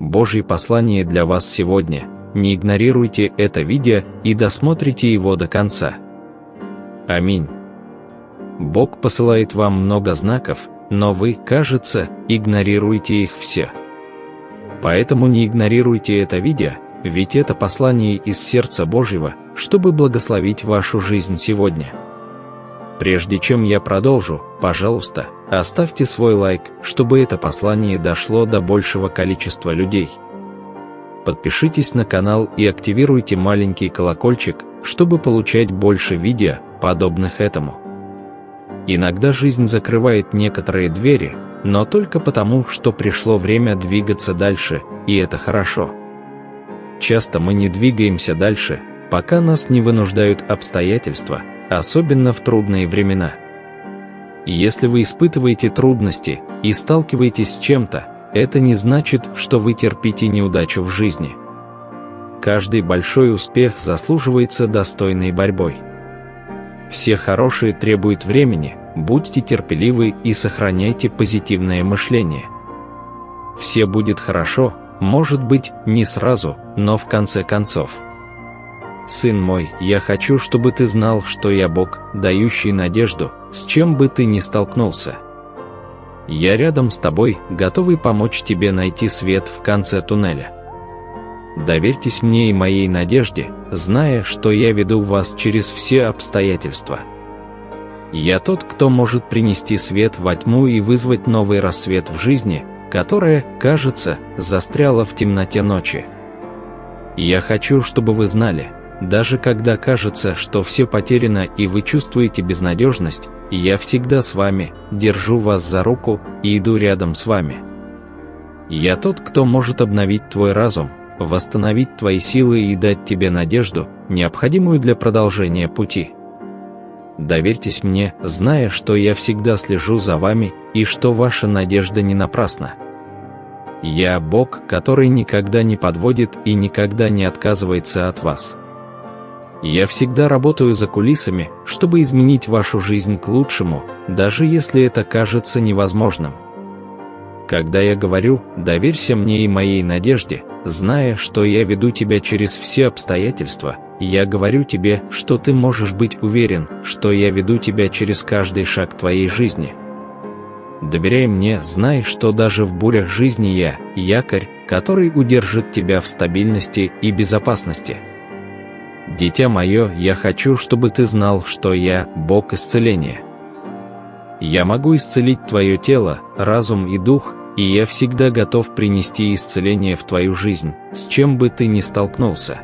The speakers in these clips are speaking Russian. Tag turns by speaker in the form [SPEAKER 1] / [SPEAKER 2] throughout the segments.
[SPEAKER 1] Божье послание для вас сегодня. Не игнорируйте это видео и досмотрите его до конца. Аминь. Бог посылает вам много знаков, но вы, кажется, игнорируете их все. Поэтому не игнорируйте это видео, ведь это послание из сердца Божьего, чтобы благословить вашу жизнь сегодня. Прежде чем я продолжу, пожалуйста, оставьте свой лайк, чтобы это послание дошло до большего количества людей. Подпишитесь на канал и активируйте маленький колокольчик, чтобы получать больше видео, подобных этому. Иногда жизнь закрывает некоторые двери, но только потому, что пришло время двигаться дальше, и это хорошо. Часто мы не двигаемся дальше, пока нас не вынуждают обстоятельства, особенно в трудные времена. Если вы испытываете трудности и сталкиваетесь с чем-то, это не значит, что вы терпите неудачу в жизни. Каждый большой успех заслуживается достойной борьбой. Все хорошие требуют времени, будьте терпеливы и сохраняйте позитивное мышление. Все будет хорошо, может быть, не сразу, но в конце концов. Сын мой, я хочу, чтобы ты знал, что я Бог, дающий надежду, с чем бы ты ни столкнулся. Я рядом с тобой, готовый помочь тебе найти свет в конце туннеля. Доверьтесь мне и моей надежде, зная, что я веду вас через все обстоятельства. Я тот, кто может принести свет во тьму и вызвать новый рассвет в жизни, которая, кажется, застряла в темноте ночи. Я хочу, чтобы вы знали, даже когда кажется, что все потеряно и вы чувствуете безнадежность, я всегда с вами, держу вас за руку и иду рядом с вами. Я тот, кто может обновить твой разум, восстановить твои силы и дать тебе надежду, необходимую для продолжения пути. Доверьтесь мне, зная, что я всегда слежу за вами и что ваша надежда не напрасна. Я Бог, который никогда не подводит и никогда не отказывается от вас. Я всегда работаю за кулисами, чтобы изменить вашу жизнь к лучшему, даже если это кажется невозможным. Когда я говорю «доверься мне и моей надежде», зная, что я веду тебя через все обстоятельства, я говорю тебе, что ты можешь быть уверен, что я веду тебя через каждый шаг твоей жизни. Доверяй мне, знай, что даже в бурях жизни я – якорь, который удержит тебя в стабильности и безопасности. Дитя мое, я хочу, чтобы ты знал, что я – Бог исцеления. Я могу исцелить твое тело, разум и дух, и я всегда готов принести исцеление в твою жизнь, с чем бы ты ни столкнулся.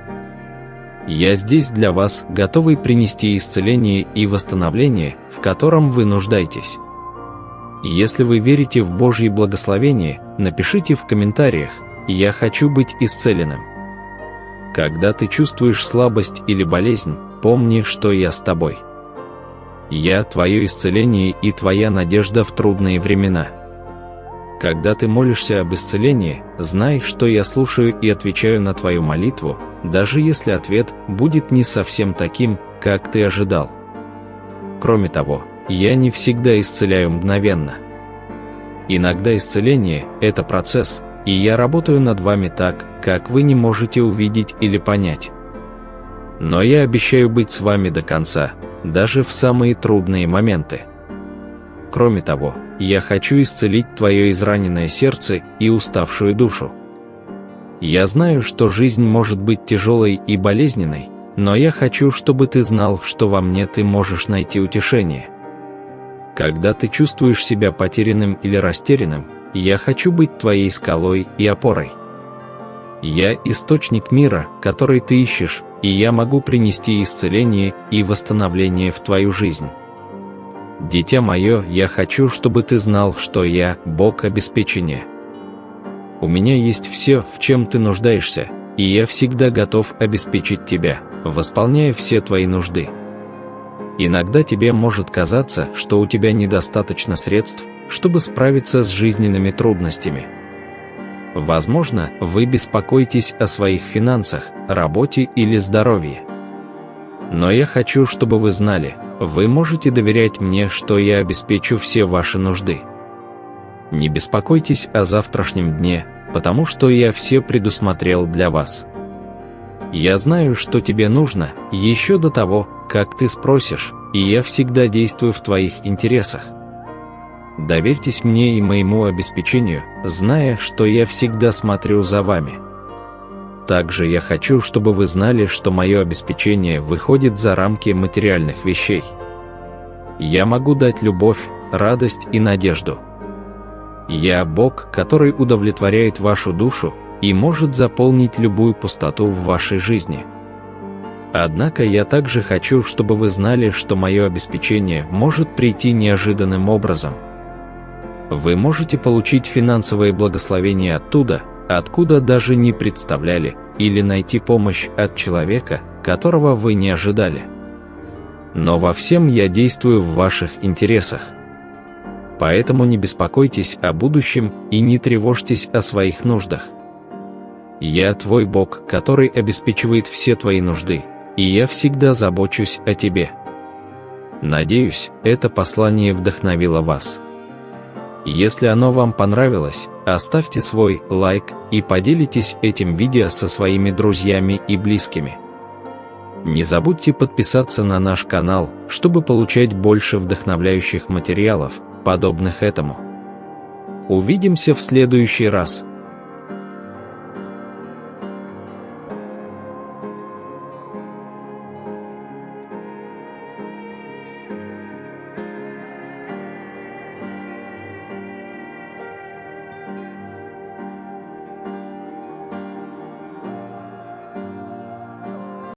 [SPEAKER 1] Я здесь для вас, готовый принести исцеление и восстановление, в котором вы нуждаетесь. Если вы верите в Божье благословение, напишите в комментариях «Я хочу быть исцеленным». Когда ты чувствуешь слабость или болезнь, помни, что я с тобой. Я твое исцеление и твоя надежда в трудные времена. Когда ты молишься об исцелении, знай, что я слушаю и отвечаю на твою молитву, даже если ответ будет не совсем таким, как ты ожидал. Кроме того, я не всегда исцеляю мгновенно. Иногда исцеление – это процесс, и я работаю над вами так, как вы не можете увидеть или понять. Но я обещаю быть с вами до конца, даже в самые трудные моменты. Кроме того, я хочу исцелить твое израненное сердце и уставшую душу. Я знаю, что жизнь может быть тяжелой и болезненной, но я хочу, чтобы ты знал, что во мне ты можешь найти утешение. Когда ты чувствуешь себя потерянным или растерянным, я хочу быть твоей скалой и опорой. Я источник мира, который ты ищешь, и я могу принести исцеление и восстановление в твою жизнь. Дитя мое, я хочу, чтобы ты знал, что я – Бог обеспечения. У меня есть все, в чем ты нуждаешься, и я всегда готов обеспечить тебя, восполняя все твои нужды. Иногда тебе может казаться, что у тебя недостаточно средств, чтобы справиться с жизненными трудностями. Возможно, вы беспокоитесь о своих финансах, работе или здоровье. Но я хочу, чтобы вы знали, вы можете доверять мне, что я обеспечу все ваши нужды. Не беспокойтесь о завтрашнем дне, потому что я все предусмотрел для вас. Я знаю, что тебе нужно, еще до того, как ты спросишь, и я всегда действую в твоих интересах. Доверьтесь мне и моему обеспечению, зная, что я всегда смотрю за вами. Также я хочу, чтобы вы знали, что мое обеспечение выходит за рамки материальных вещей. Я могу дать любовь, радость и надежду. Я Бог, который удовлетворяет вашу душу и может заполнить любую пустоту в вашей жизни. Однако я также хочу, чтобы вы знали, что мое обеспечение может прийти неожиданным образом. Вы можете получить финансовые благословения оттуда, откуда даже не представляли, или найти помощь от человека, которого вы не ожидали. Но во всем я действую в ваших интересах. Поэтому не беспокойтесь о будущем и не тревожьтесь о своих нуждах. Я твой Бог, который обеспечивает все твои нужды, и я всегда забочусь о тебе. Надеюсь, это послание вдохновило вас. Если оно вам понравилось, оставьте свой лайк и поделитесь этим видео со своими друзьями и близкими. Не забудьте подписаться на наш канал, чтобы получать больше вдохновляющих материалов, подобных этому. Увидимся в следующий раз.